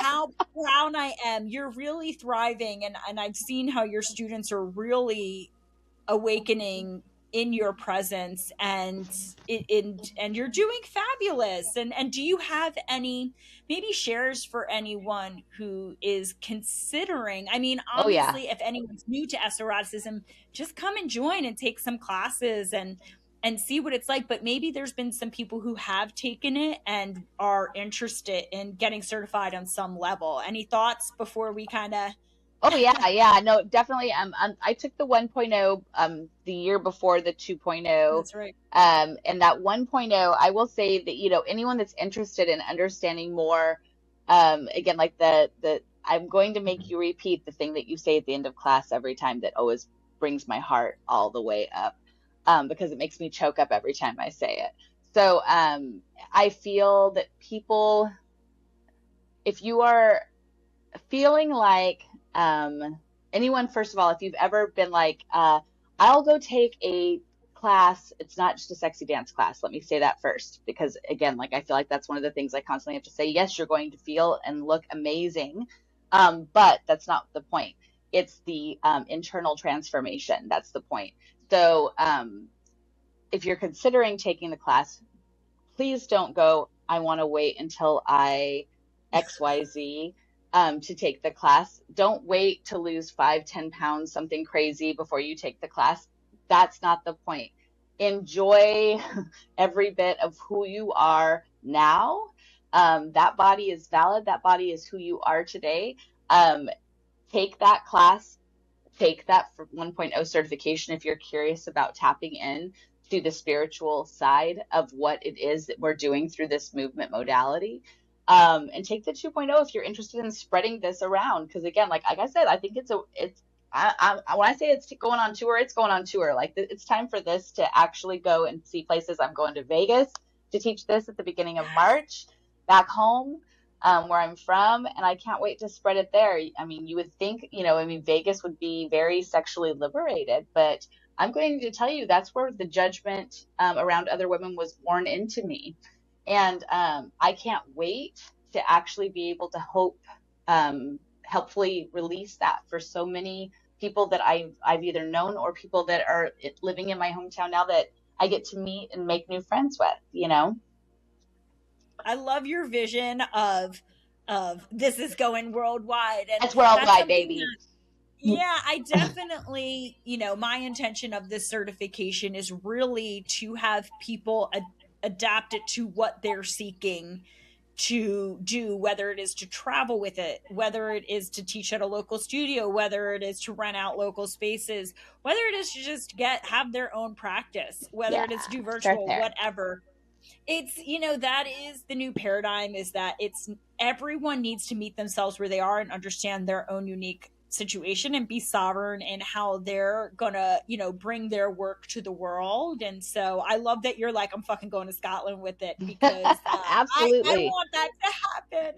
how proud I am. You're really thriving, and I've seen how your students are really awakening in your presence, and and you're doing fabulous. And do you have any maybe shares for anyone who is considering? I mean, Oh yeah. obviously, if anyone's new to esotericism, just come and join and take some classes and see what it's like. But maybe there's been some people who have taken it and are interested in getting certified on some level. Any thoughts before we kind of Oh yeah, yeah. No, definitely. I took the 1.0 the year before the 2.0. that's right. And that 1.0, I will say that anyone that's interested in understanding more, again, like the I'm going to make you repeat the thing that you say at the end of class every time that always brings my heart all the way up, because it makes me choke up every time I say it. So I feel that people, if you are feeling like anyone, first of all, if you've ever been like, I'll go take a class, it's not just a sexy dance class. Let me say that first, because again, like, I feel like that's one of the things I constantly have to say. Yes, you're going to feel and look amazing, but that's not the point. It's the internal transformation. That's the point. So if you're considering taking the class, please don't go, I want to wait until I XYZ to take the class. Don't wait to lose 5, 10 pounds, something crazy before you take the class. That's not the point. Enjoy every bit of who you are now. That body is valid. That body is who you are today. Take that class, take that 1.0 certification if you're curious about tapping in to the spiritual side of what it is that we're doing through this movement modality. And take the 2.0 if you're interested in spreading this around. Because again, like I said, I think when I say it's going on tour, it's going on tour. Like, it's time for this to actually go and see places. I'm going to Vegas to teach this at the beginning of March, back home, where I'm from, and I can't wait to spread it there. I mean, you would think, Vegas would be very sexually liberated, but I'm going to tell you that's where the judgment around other women was born into me. And I can't wait to actually be able to helpfully release that for so many people that I've either known or people that are living in my hometown now that I get to meet and make new friends with. I love your vision of this is going worldwide, and It's worldwide, that's baby. yeah, I definitely, my intention of this certification is really to have people adapt it to what they're seeking to do, whether it is to travel with it, whether it is to teach at a local studio, whether it is to rent out local spaces, whether it is to just have their own practice, whether it is to do virtual, whatever. It's, that is the new paradigm, is that it's everyone needs to meet themselves where they are and understand their own unique situation and be sovereign in how they're gonna bring their work to the world. And so I love that you're like, I'm fucking going to Scotland with it, because absolutely, I want that to happen.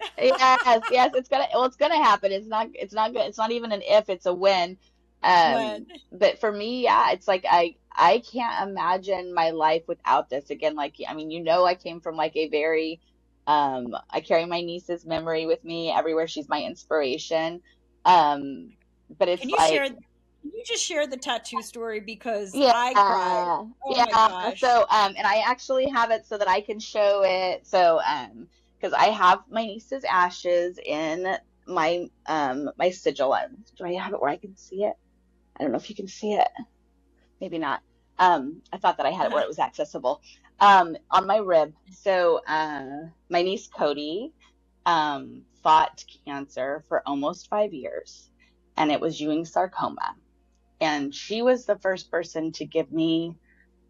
yes, it's gonna happen. It's not good. It's not even an if, it's a when. But for me, yeah, it's like I can't imagine my life without this. Again, like, I mean, I came from like a very I carry my niece's memory with me everywhere. She's my inspiration. But it's can you just share the tattoo story, because yeah, I cried. Oh yeah. my gosh. So and I actually have it so that I can show it. So because I have my niece's ashes in my sigil. Do I have it where I can see it? I don't know if you can see it. Maybe not. I thought that I had it where it was accessible. On my rib. So my niece Cody fought cancer for almost 5 years, and it was Ewing sarcoma. And she was the first person to give me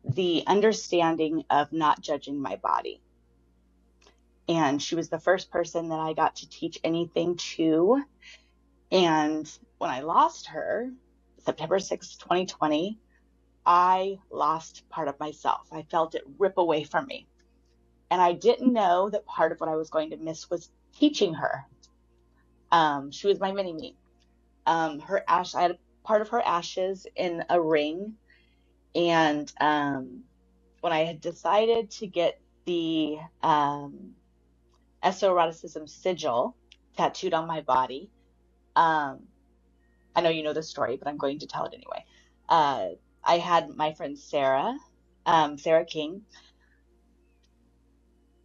the understanding of not judging my body. And she was the first person that I got to teach anything to. And when I lost her, September 6th, 2020, I lost part of myself. I felt it rip away from me. And I didn't know that part of what I was going to miss was teaching her. She was my mini-me. I had part of her ashes in a ring. And when I had decided to get the Esoeroticism sigil tattooed on my body, I know you know the story, but I'm going to tell it anyway. I had my friend Sarah King,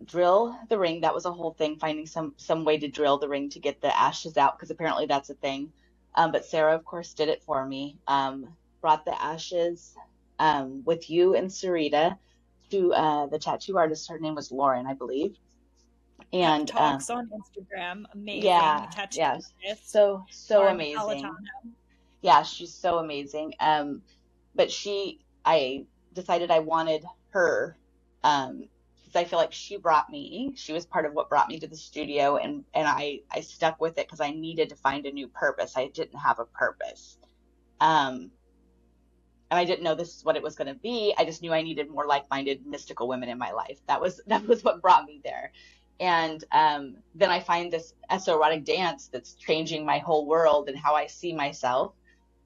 drill the ring. That was a whole thing, finding some way to drill the ring to get the ashes out, because apparently that's a thing. But Sarah, of course, did it for me. Brought the ashes with you and Sarita to the tattoo artist. Her name was Lauren, I believe. And talks on Instagram. Amazing. Yeah, yeah. So amazing. Peloton. Yeah, she's so amazing. But I decided I wanted her, because I feel like she was part of what brought me to the studio, and I stuck with it because I needed to find a new purpose. I didn't have a purpose. And I didn't know this is what it was going to be. I just knew I needed more like-minded, mystical women in my life. That was what brought me there. And then I find this Esoerotic dance that's changing my whole world and how I see myself.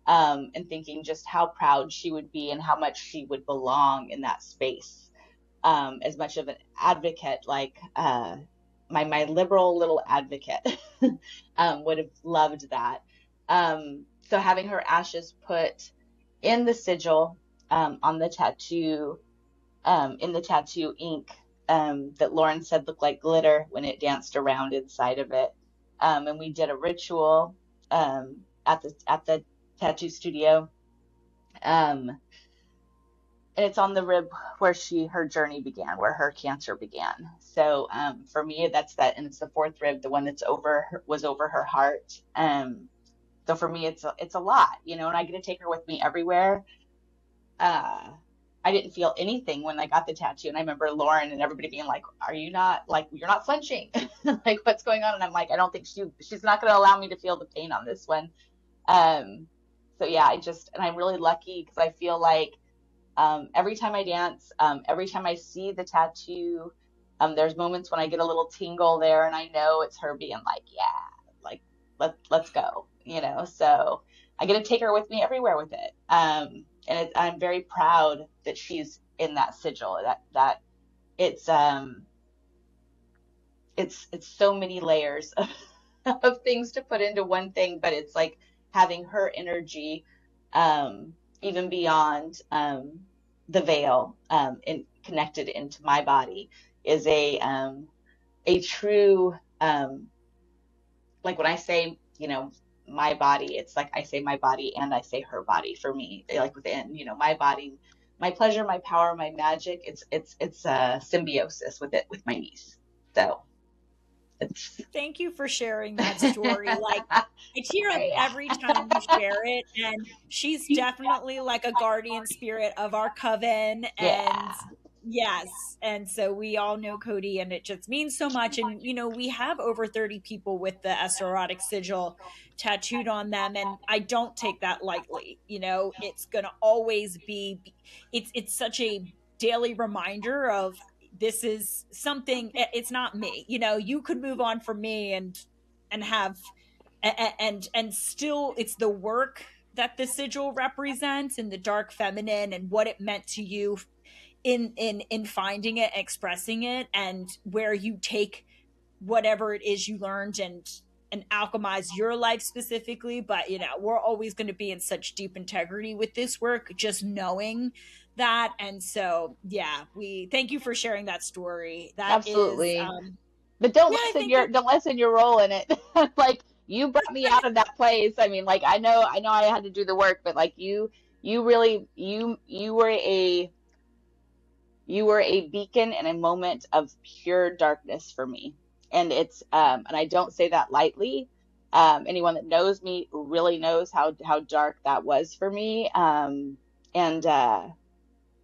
and thinking just how proud she would be and how much she would belong in that space. As much of an advocate, like my liberal little advocate would have loved that. So having her ashes put in the sigil, on the tattoo, in the tattoo ink, that Lauren said looked like glitter when it danced around inside of it. And we did a ritual at the tattoo studio. And it's on the rib where her journey began, where her cancer began. So for me, that's that, and it's the fourth rib, the one that's was over her heart. So for me, it's a lot, and I get to take her with me everywhere. I didn't feel anything when I got the tattoo, and I remember Lauren and everybody being like, "Are you not like you're not flinching? Like what's going on?" And I'm like, "I don't think she's not going to allow me to feel the pain on this one." So yeah, and I'm really lucky because I feel like every time I dance, every time I see the tattoo, there's moments when I get a little tingle there, and I know it's her being like, "Yeah, like let's go," So I get to take her with me everywhere with it, and I'm very proud that she's in that sigil. That it's so many layers of things to put into one thing, but it's like having her energy, even beyond the veil, and connected into my body is a true, like when I say, my body, it's like I say my body and I say her body for me, like within, my body, my pleasure, my power, my magic. It's a symbiosis with my niece. So it's Thank you for sharing that story. Like, I tear up yeah. every time you share it, and she's definitely like a guardian spirit of our coven. And Yeah. yes, and so we all know Cody, and it just means so much. And we have over 30 people with the Esoerotic sigil tattooed on them, and I don't take that lightly. It's gonna always be. It's such a daily reminder of this is something. It's not me. You could move on from me and have and still it's the work that the sigil represents and the dark feminine and what it meant to you in finding it, expressing it, and where you take whatever it is you learned and alchemize your life specifically. But we're always going to be in such deep integrity with this work, just knowing that. And so yeah, we thank you for sharing that story. That is Absolutely. But don't yeah, I lessen think your that don't lessen your role in it. Like you brought me out of that place. I mean, like I know I had to do the work, but like you really you were a beacon in a moment of pure darkness for me. And it's and I don't say that lightly. Anyone that knows me really knows how dark that was for me. And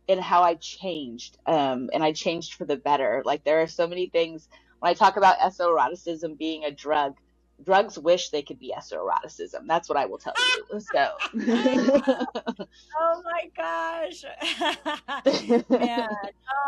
in how I changed, and I changed for the better. Like there are so many things when I talk about esoeroticism being a drug. Drugs wish they could be esoeroticism. That's what I will tell you. So, oh my gosh. Man.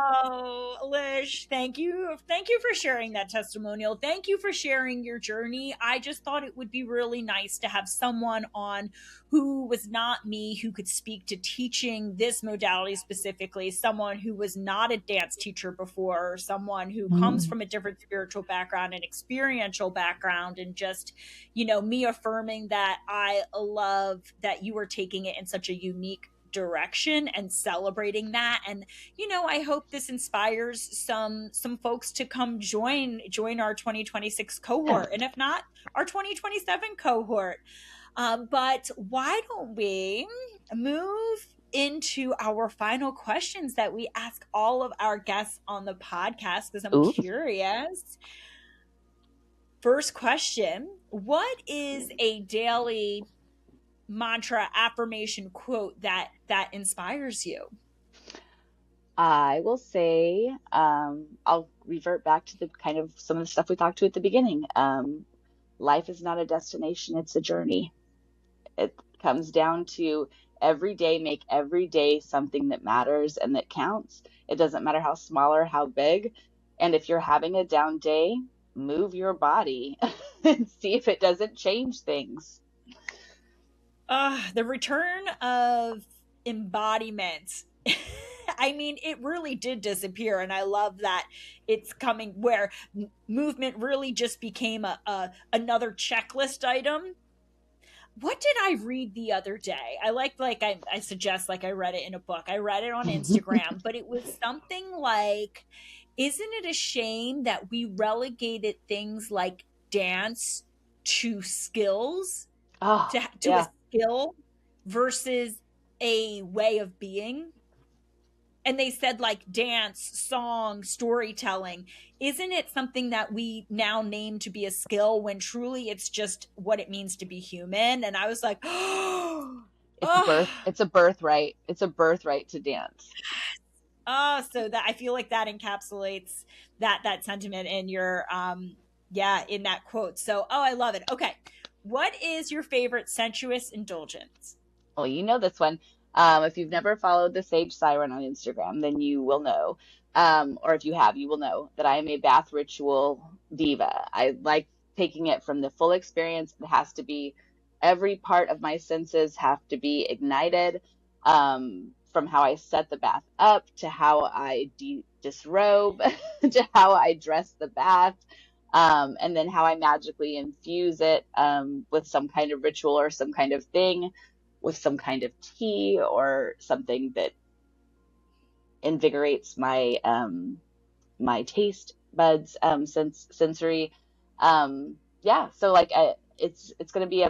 Oh, Lish, thank you for sharing that testimonial. Thank you for sharing your journey. I just thought it would be really nice to have someone on who was not me, who could speak to teaching this modality specifically, someone who was not a dance teacher before, or someone who comes from a different spiritual background and experiential background, and just, me affirming that I love that you are taking it in such a unique direction and celebrating that. And I hope this inspires some folks to come join our 2026 cohort, and if not, our 2027 cohort. But why don't we move into our final questions that we ask all of our guests on the podcast, because I'm ooh, curious. First question: what is a daily mantra, affirmation, quote that inspires you? I will say, I'll revert back to the kind of some of the stuff we talked to at the beginning. Life is not a destination, it's a journey. It comes down to every day, make every day something that matters and that counts. It doesn't matter how small or how big. And if you're having a down day, move your body and see if it doesn't change things. The return of embodiment. I mean, it really did disappear, and I love that it's coming where movement really just became a another checklist item. What did I read the other day? I suggest like I read it in a book. I read it on Instagram, but it was something like, isn't it a shame that we relegated things like dance to skills, Oh, to a yeah. skill versus a way of being? And they said like dance, song, storytelling, isn't it something that we now name to be a skill when truly it's just what it means to be human? And I was like, oh, It's a birthright. It's a birthright to dance. oh, so that I feel like that encapsulates that sentiment in your yeah, in that quote. So oh, I love it. Okay, what is your favorite sensuous indulgence? Well, you know this one. If you've never followed the Sage Siren on Instagram, then you will know. Or if you have, you will know that I am a bath ritual diva. I like taking it from the full experience. It has to be every part of my senses have to be ignited. From how I set the bath up to how I disrobe to how I dress the bath. And then how I magically infuse it with some kind of ritual or some kind of thing with some kind of tea or something that invigorates my taste buds sensory yeah, so like it's gonna be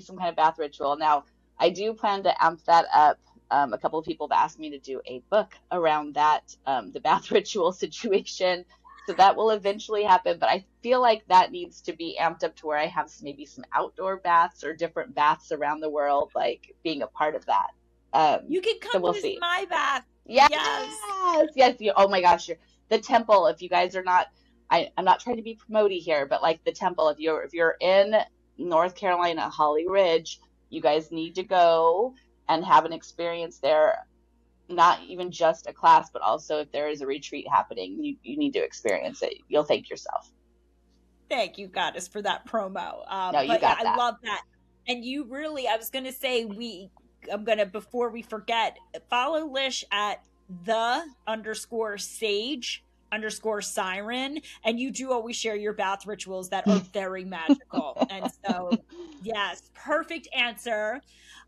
some kind of bath ritual. Now I do plan to amp that up. A couple of people have asked me to do a book around that, the bath ritual situation, so that will eventually happen, but I feel like that needs to be amped up to where I have maybe some outdoor baths or different baths around the world, like being a part of that. You can So come we'll use see. my bath. Yes, Yes. yes. Oh my gosh, the temple. If you guys are not, I'm not trying to be promoty here, but like the temple. If you're in North Carolina, Holly Ridge, you guys need to go and have an experience there. Not even just a class, but also if there is a retreat happening, you need to experience it. You'll thank yourself. Thank you, Goddess, for that promo. No, you But yeah, got I that. love that. And you really, I was going to say, I'm going to, before we forget, follow Lish at the_sage_siren. And you do always share your bath rituals that are very magical. And so, yes, perfect answer.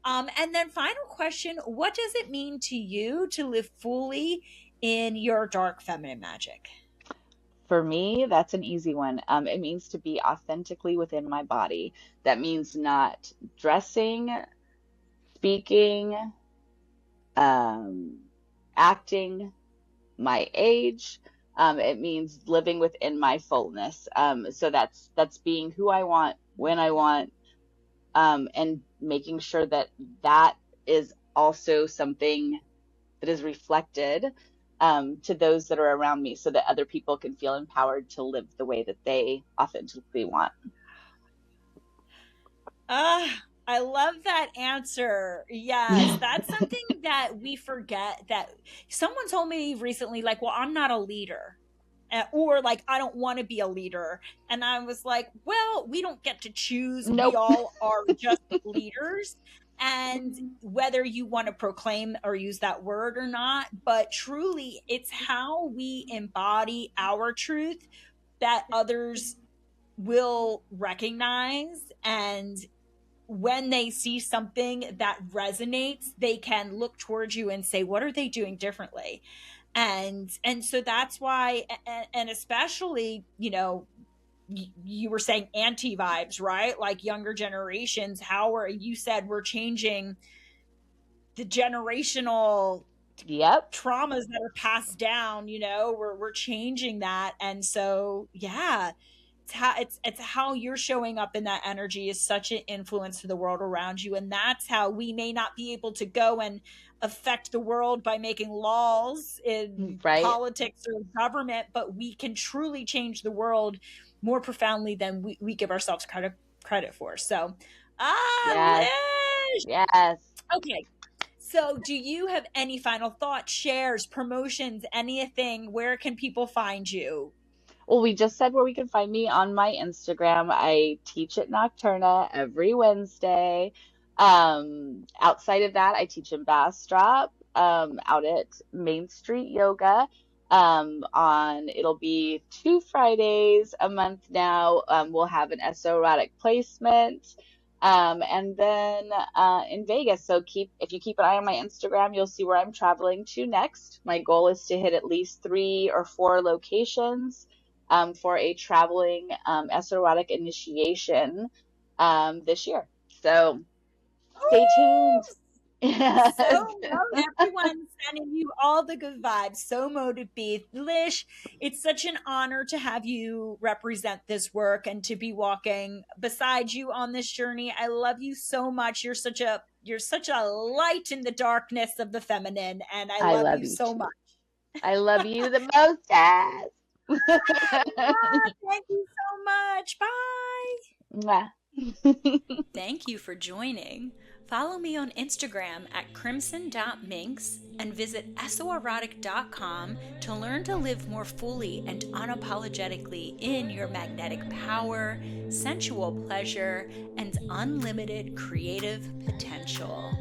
And then, final question, what does it mean to you to live fully in your dark feminine magic? For me, that's an easy one. It means to be authentically within my body. That means not dressing, speaking, um, acting my age. It means living within my fullness. So that's being who I want, when I want, and making sure that that is also something that is reflected to those that are around me, so that other people can feel empowered to live the way that they authentically want. I love that answer. Yes, that's something that we forget. That someone told me recently, like, well, I'm not a leader. Or like, I don't want to be a leader. And I was like, well, we don't get to choose. We Nope. all are just leaders. And whether you want to proclaim or use that word or not, but truly, it's how we embody our truth that others will recognize, and when they see something that resonates, they can look towards you and say, what are they doing differently? And so that's why, and especially, you were saying anti vibes, right? Like younger generations, how are, you said we're changing the generational Yep. traumas that are passed down, we're changing that. And so yeah, it's how you're showing up in that energy is such an influence to the world around you. And that's how we may not be able to go and affect the world by making laws in Right. politics or government, but we can truly change the world more profoundly than we give ourselves credit for. So Yes. Lish. Yes. Okay, so do you have any final thoughts, shares, promotions, anything? Where can people find you? Well, we just said where we can find me on my Instagram. I teach at Nocturna every Wednesday. Outside of that, I teach in Bastrop, out at Main Street Yoga. It'll be 2 Fridays a month now. We'll have an Esoerotic placement. And then in Vegas. So if you keep an eye on my Instagram, you'll see where I'm traveling to next. My goal is to hit at least 3 or 4 locations for a traveling Esoerotic initiation this year. So stay tuned. Ooh, so everyone sending you all the good vibes. So motivated. Lish, it's such an honor to have you represent this work and to be walking beside you on this journey. I love you so much. You're such a light in the darkness of the feminine, and I I love love you you so too. much. I love you the most, Jazz. Thank you so much. Bye. Mwah. Thank you for joining. Follow me on Instagram at crimson.minx and visit esoerotic.com to learn to live more fully and unapologetically in your magnetic power, sensual pleasure, and unlimited creative potential.